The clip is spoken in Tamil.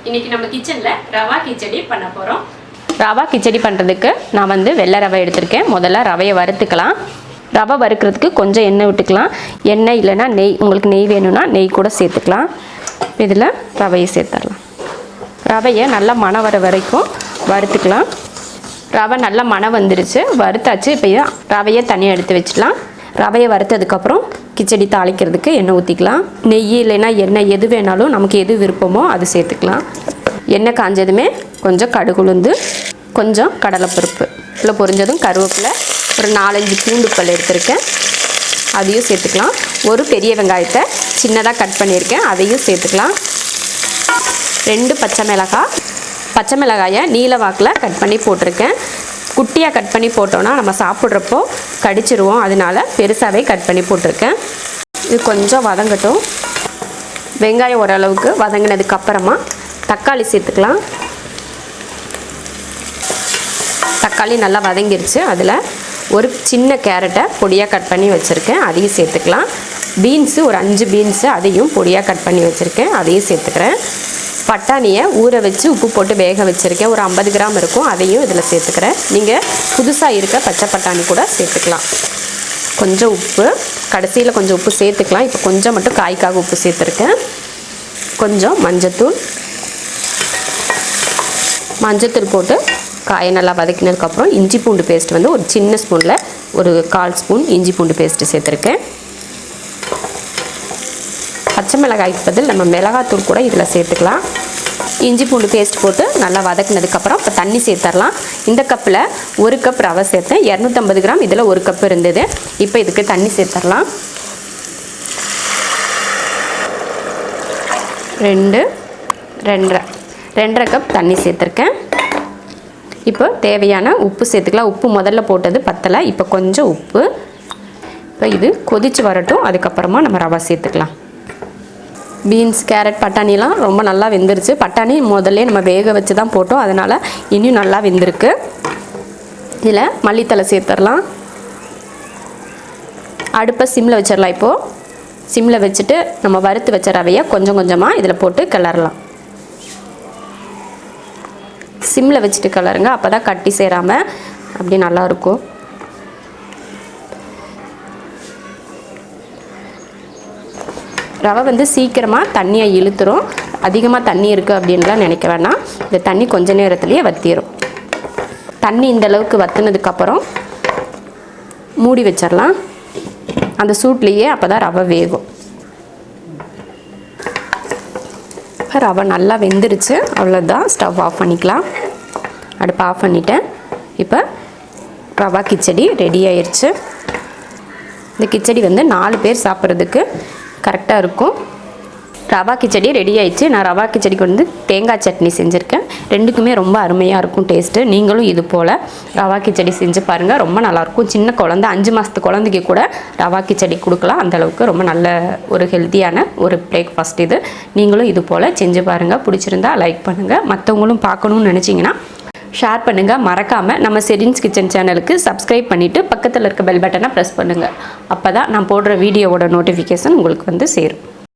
இன்னைக்கு நம்ம கிச்சன்ல ரவா கிச்சடி பண்ண போறோம். ரவா கிச்சடி பண்றதுக்கு நான் வந்து வெள்ளை ரவை எடுத்துர்க்கேன். முதல்ல ரவையை வறுத்துக்கலாம். ரவை வறுக்கிறதுக்கு கொஞ்சம் எண்ணெய் விட்டுக்கலாம். எண்ணெய் இல்லைன்னா நெய், உங்களுக்கு நெய் வேணும்னா நெய் கூட சேர்த்துக்கலாம். இதில் ரவையை சேர்த்துடலாம். ரவையை நல்லா மணம் வர வரைக்கும் வறுத்துக்கலாம். ரவை நல்லா மணம் வந்துருச்சு, வறுத்தாச்சு. இப்போ ரவையை தனியாக எடுத்து வச்சுக்கலாம். ரவையை வறுத்ததுக்கப்புறம் கிச்சடி தாளிக்கிறதுக்கு எண்ணெய் ஊற்றிக்கலாம். நெய் இல்லைன்னா எண்ணெய் எது வேணாலும் நமக்கு எது விருப்பமோ அது சேர்த்துக்கலாம். எண்ணெய் காஞ்சதுமே கொஞ்சம் கடுகு உளுந்து, கொஞ்சம் கடலைப்பருப்பு, இல்லை பொரிஞ்சதும் கருவேப்பிலை, ஒரு 4-5 பூண்டு பல் எடுத்திருக்கேன், அதையும் சேர்த்துக்கலாம். ஒரு பெரிய வெங்காயத்தை சின்னதாக கட் பண்ணியிருக்கேன், அதையும் சேர்த்துக்கலாம். 2 பச்சை மிளகாயை நீல வாக்கில் கட் பண்ணி போட்டிருக்கேன். குட்டியாக கட் பண்ணி போட்டோன்னா நம்ம சாப்பிட்றப்போ கடிச்சிருவோம், அதனால பெருசாகவே கட் பண்ணி போட்டிருக்கேன். இது கொஞ்சம் வதங்கட்டும். வெங்காயம் ஓரளவுக்கு வதங்கினதுக்கப்புறமா தக்காளி சேர்த்துக்கலாம். தக்காளி நல்லா வதங்கிருச்சு. அதில் ஒரு சின்ன கேரட்டை பொடியாக கட் பண்ணி வச்சுருக்கேன், அதையும் சேர்த்துக்கலாம். பீன்ஸு ஒரு 5 பீன்ஸு அதையும் பொடியாக கட் பண்ணி வச்சுருக்கேன், அதையும் சேர்த்துக்கிறேன். பட்டாணியை ஊற வச்சு உப்பு போட்டு வேக வச்சுருக்கேன், ஒரு 50 கிராம் இருக்கும், அதையும் இதில் சேர்த்துக்கிறேன். நீங்கள் புதுசாக இருக்க பச்சை பட்டாணி கூட சேர்த்துக்கலாம். கொஞ்சம் உப்பு, கடைசியில் கொஞ்சம் உப்பு சேர்த்துக்கலாம். இப்போ கொஞ்சம் மட்டும் காய்க்காக உப்பு சேர்த்துருக்கேன். கொஞ்சம் மஞ்சத்தூள் போட்டு காயை நல்லா வதக்கினதுக்கப்புறம் இஞ்சி பூண்டு பேஸ்ட் வந்து ஒரு சின்ன ஸ்பூனில் ஒரு 1/4 ஸ்பூன் இஞ்சி பூண்டு பேஸ்ட்டு சேர்த்துருக்கேன். பச்சை மிளகாய்க்கு பதில் நம்ம மிளகாத்தூள் கூட இதில் சேர்த்துக்கலாம். இஞ்சி பூண்டு பேஸ்ட் போட்டு நல்லா வதக்கினதுக்கப்புறம் இப்போ தண்ணி சேர்த்துடலாம். இந்த கப்பில் 1 கப் ரவை சேர்த்தேன், 250 கிராம், இதில் 1 கப் இருந்தது. இப்போ இதுக்கு தண்ணி சேர்த்துடலாம். 2.5 கப் தண்ணி சேர்த்துருக்கேன். இப்போ தேவையான உப்பு சேர்த்துக்கலாம். உப்பு முதல்ல போட்டது பத்தலை, இப்போ கொஞ்சம் உப்பு. இப்போ இது கொதித்து வரட்டும், அதுக்கப்புறமா நம்ம ரவை சேர்த்துக்கலாம். பீன்ஸ், கேரட், பட்டாணிலாம் ரொம்ப நல்லா வெந்துருச்சு. பட்டாணி முதல்ல நம்ம வேக வச்சு தான் போட்டோம், அதனால் இன்னும் நல்லா வெந்திருக்கு. இதில் மல்லித்தலை சேர்த்துடலாம். அடுப்பை சிம்மில் வச்சிடலாம். இப்போது சிம்மில் வச்சுட்டு நம்ம வறுத்து வச்ச ரவையை கொஞ்சம் கொஞ்சமாக இதில் போட்டு கிளறலாம். சிம்மில் வச்சுட்டு கிளறுங்க, அப்போ தான் கட்டி சேராமல் அப்படி நல்லாயிருக்கும். ரவை வந்து சீக்கிரமாக தண்ணியை இழுத்துரும். அதிகமாக தண்ணி இருக்குது அப்படின்லாம் நினைக்க வேணாம். இந்த தண்ணி கொஞ்ச நேரத்துலேயே வற்றிடும். தண்ணி இந்தளவுக்கு வற்றினதுக்கப்புறம் மூடி வச்சிடலாம். அந்த சூட்லேயே அப்போ தான் ரவை வேகும். ரவை நல்லா வெந்துருச்சு, அவ்வளோதான். ஸ்டவ் ஆஃப் பண்ணிக்கலாம். அடுப்பு ஆஃப் பண்ணிவிட்டேன். இப்போ ரவா கிச்சடி ரெடி ஆயிடுச்சு. இந்த கிச்சடி வந்து 4 பேர் சாப்பிட்றதுக்கு கரெக்டாக இருக்கும். ரவா கிச்சடி ரெடி ஆயிடுச்சு. நான் ரவா கிச்சடிக்கு வந்து தேங்காய் சட்னி செஞ்சுருக்கேன். ரெண்டுக்குமே ரொம்ப அருமையாக இருக்கும் டேஸ்ட்டு. நீங்களும் இது போல் ரவா கிச்சடி செஞ்சு பாருங்கள், ரொம்ப நல்லாயிருக்கும். சின்ன குழந்தை, 5 மாதத்து குழந்தைக்கு கூட ரவா கிச்சடி கொடுக்கலாம். அந்தளவுக்கு ரொம்ப நல்ல ஒரு ஹெல்த்தியான ஒரு பிரேக்ஃபாஸ்ட் இது. நீங்களும் இது போல் செஞ்சு பாருங்கள். பிடிச்சிருந்தா லைக் பண்ணுங்கள். மற்றவங்களும் பார்க்கணுன்னு நினச்சிங்கன்னா ஷேர் பண்ணுங்கள். மறக்காமல் நம்ம ஷெரின்ஸ் கிச்சன் சேனலுக்கு சப்ஸ்கிரைப் பண்ணிவிட்டு பக்கத்தில் இருக்க பெல் பட்டனை ப்ரெஸ் பண்ணுங்கள். அப்போ தான் நான் போடுற வீடியோவோட நோட்டிஃபிகேஷன் உங்களுக்கு வந்து சேரும்.